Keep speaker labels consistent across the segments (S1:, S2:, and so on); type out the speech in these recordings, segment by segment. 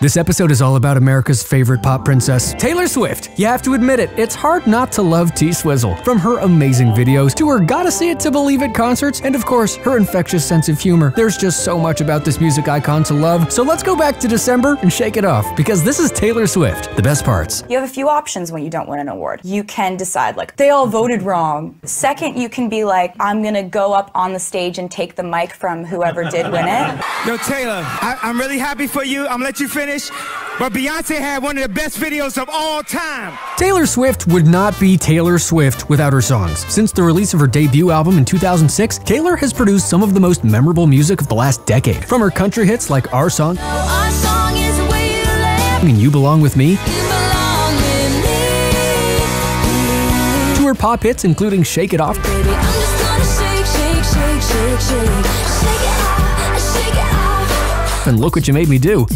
S1: This episode is all about America's favorite pop princess, Taylor Swift. You have to admit it, it's hard not to love T-Swizzle. From her amazing videos to her gotta see it to believe it concerts, and of course, her infectious sense of humor. There's just so much about this music icon to love, so let's go back to December and shake it off, because this is Taylor Swift, the best parts.
S2: You have a few options when you don't win an award. You can decide, like, they all voted wrong. Second, you can be like, I'm gonna go up on the stage and take the mic from whoever did win it.
S3: Yo, Taylor, I'm really happy for you. I'm gonna let you finish. But Beyonce had one of the best videos of all time.
S1: Taylor Swift would not be Taylor Swift without her songs. Since the release of her debut album in 2006, Taylor has produced some of the most memorable music of the last decade. From her country hits like Our Song, and You Belong With Me, to her pop hits including Shake It Off, and Look What You Made Me Do.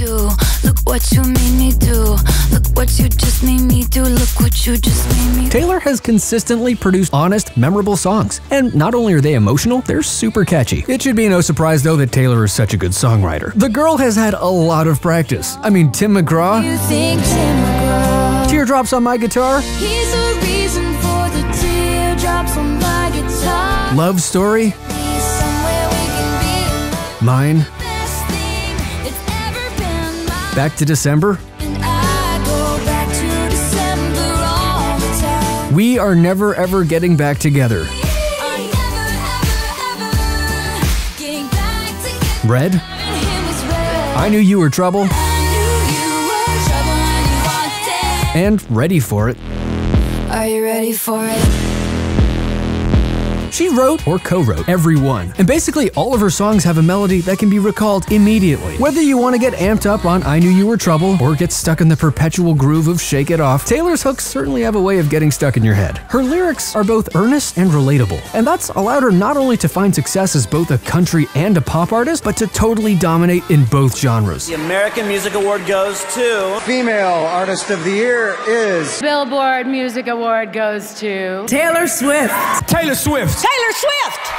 S4: Look what you made me do. Look what you just made me do. Look what you just made me do.
S1: Taylor has consistently produced honest, memorable songs. And not only are they emotional, they're super catchy. It should be no surprise though that Taylor is such a good songwriter. The girl has had a lot of practice. I mean, Tim McGraw,
S4: You think Tim McGraw,
S1: Teardrops on My Guitar,
S4: he's the reason for the teardrops on my guitar.
S1: Love Story,
S4: He's somewhere we can be.
S1: Mine,
S4: Best thing that's ever been mine.
S1: Back to December.
S4: And I go back to December all the time.
S1: We Are Never Ever Getting Back Together.
S4: I'm never, ever, ever getting back together.
S1: Red,
S4: Him was red.
S1: I Knew You Were Trouble,
S4: I knew you were trouble and you wanted.
S1: and Ready For It.
S4: Are you ready for it?
S1: She wrote or co-wrote every one, and basically all of her songs have a melody that can be recalled immediately. Whether you want to get amped up on I Knew You Were Trouble or get stuck in the perpetual groove of Shake It Off, Taylor's hooks certainly have a way of getting stuck in your head. Her lyrics are both earnest and relatable, and that's allowed her not only to find success as both a country and a pop artist, but to totally dominate in both genres.
S5: The American Music Award goes to...
S6: Female Artist of the Year is...
S7: Billboard Music Award goes to
S2: Taylor Swift.
S3: Taylor Swift.
S2: Taylor Swift!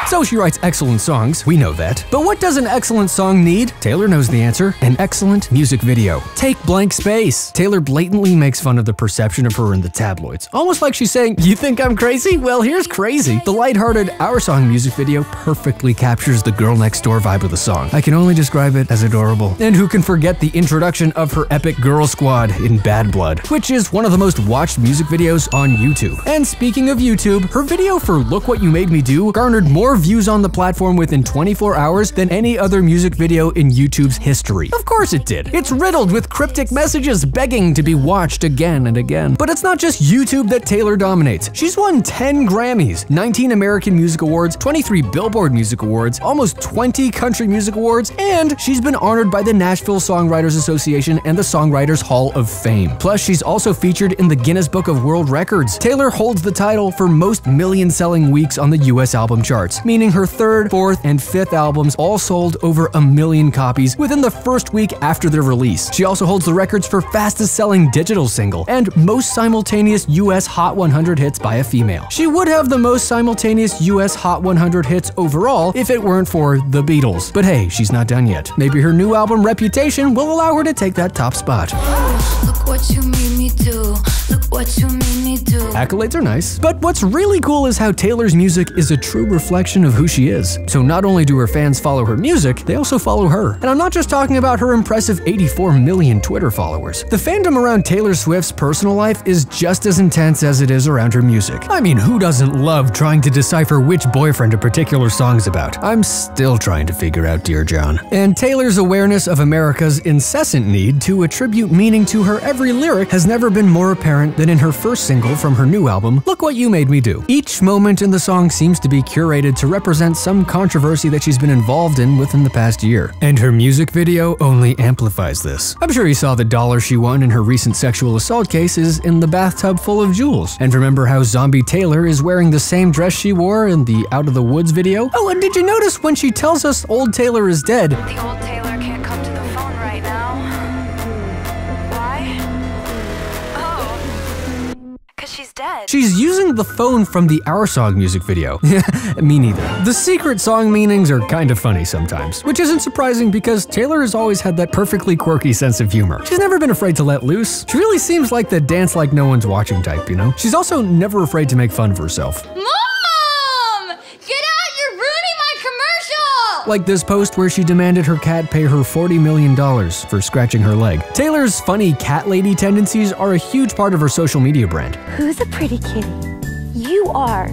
S1: So she writes excellent songs, we know that. But what does an excellent song need? Taylor knows the answer, an excellent music video. Take Blank Space. Taylor blatantly makes fun of the perception of her in the tabloids. Almost like she's saying, you think I'm crazy? Well, here's crazy. The lighthearted Our Song music video perfectly captures the girl next door vibe of the song. I can only describe it as adorable. And who can forget the introduction of her epic girl squad in Bad Blood, which is one of the most watched music videos on YouTube. And speaking of YouTube, her video for Look What You Made Me Do garnered more views on the platform within 24 hours than any other music video in YouTube's history. Of course it did. It's riddled with cryptic messages begging to be watched again and again. But it's not just YouTube that Taylor dominates. She's won 10 Grammys, 19 American Music Awards, 23 Billboard Music Awards, almost 20 Country Music Awards, and she's been honored by the Nashville Songwriters Association and the Songwriters Hall of Fame. Plus, she's also featured in the Guinness Book of World Records. Taylor holds the title for most million-selling weeks on the US album charts, meaning her third, fourth, and fifth albums all sold over 1 million copies within the first week after their release. She also holds the records for fastest-selling digital single and most simultaneous US Hot 100 hits by a female. She would have the most simultaneous US Hot 100 hits overall if it weren't for the Beatles. But hey, she's not done yet. Maybe her new album Reputation will allow her to take that top spot.
S4: Look what you made me do. Look what you made me do.
S1: Accolades are nice, but what's really cool is how Taylor's music is a true reflection of who she is. So not only do her fans follow her music, they also follow her. And I'm not just talking about her impressive 84 million Twitter followers. The fandom around Taylor Swift's personal life is just as intense as it is around her music. I mean, who doesn't love trying to decipher which boyfriend a particular song's about? I'm still trying to figure out Dear John. And Taylor's awareness of America's incessant need to attribute meaning to her every lyric has never been more apparent than in her first single from her new album, Look What You Made Me Do. Each moment in the song seems to be curated to represent some controversy that she's been involved in within the past year. And her music video only amplifies this. I'm sure you saw the dollar she won in her recent sexual assault case is in the bathtub full of jewels. And remember how Zombie Taylor is wearing the same dress she wore in the Out of the Woods video? Oh, and did you notice when she tells us old Taylor is dead?
S7: The old Taylor can't come to the phone right now. Why? Oh, 'cause she's dead. instead.
S1: She's using the phone from the Our Song music video. Me neither. The secret song meanings are kind of funny sometimes, which isn't surprising because Taylor has always had that perfectly quirky sense of humor. She's never been afraid to let loose. She really seems like the dance like no one's watching type, you know? She's also never afraid to make fun of herself.
S4: Mom! Get out! You're ruining my commercial!
S1: Like this post where she demanded her cat pay her $40 million for scratching her leg. Taylor's funny cat lady tendencies are a huge part of her social media brand.
S8: Who's a pretty kitty? You are.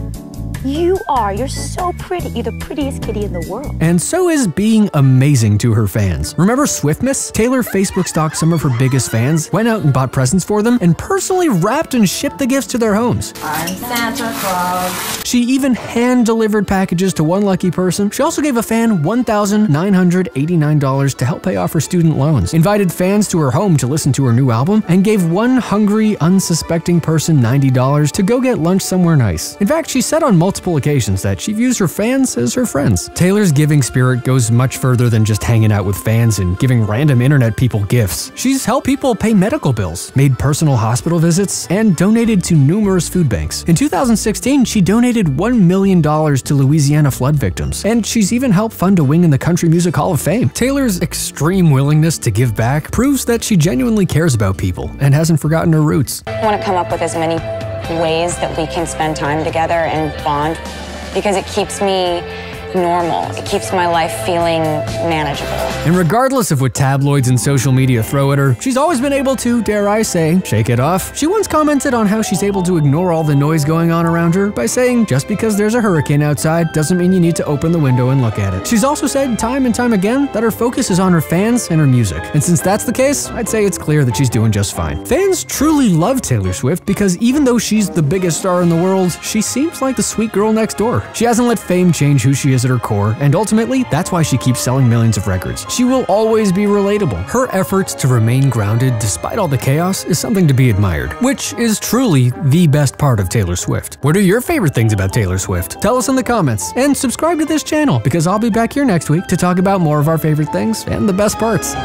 S8: You are. You're so pretty. You're the prettiest kitty in the world.
S1: And so is being amazing to her fans. Remember Swiftmas? Taylor Facebook stalked some of her biggest fans, went out and bought presents for them, and personally wrapped and shipped the gifts to their homes.
S2: I'm Santa Claus.
S1: She even hand-delivered packages to one lucky person. She also gave a fan $1,989 to help pay off her student loans, invited fans to her home to listen to her new album, and gave one hungry, unsuspecting person $90 to go get lunch somewhere nice. In fact, she said on multiple occasions that she views her fans as her friends. Taylor's giving spirit goes much further than just hanging out with fans and giving random internet people gifts. She's helped people pay medical bills, made personal hospital visits, and donated to numerous food banks. In 2016, she donated $1 million to Louisiana flood victims, and she's even helped fund a wing in the Country Music Hall of Fame. Taylor's extreme willingness to give back proves that she genuinely cares about people and hasn't forgotten her roots.
S9: I want to come up with as many ways that we can spend time together and bond because it keeps me normal. It keeps my life feeling manageable.
S1: And regardless of what tabloids and social media throw at her, she's always been able to, dare I say, shake it off. She once commented on how she's able to ignore all the noise going on around her by saying, just because there's a hurricane outside doesn't mean you need to open the window and look at it. She's also said time and time again that her focus is on her fans and her music. And since that's the case, I'd say it's clear that she's doing just fine. Fans truly love Taylor Swift because even though she's the biggest star in the world, she seems like the sweet girl next door. She hasn't let fame change who she is at her core, and ultimately, that's why she keeps selling millions of records. She will always be relatable. Her efforts to remain grounded despite all the chaos is something to be admired, which is truly the best part of Taylor Swift. What are your favorite things about Taylor Swift? Tell us in the comments, and subscribe to this channel because I'll be back here next week to talk about more of our favorite things and the best parts.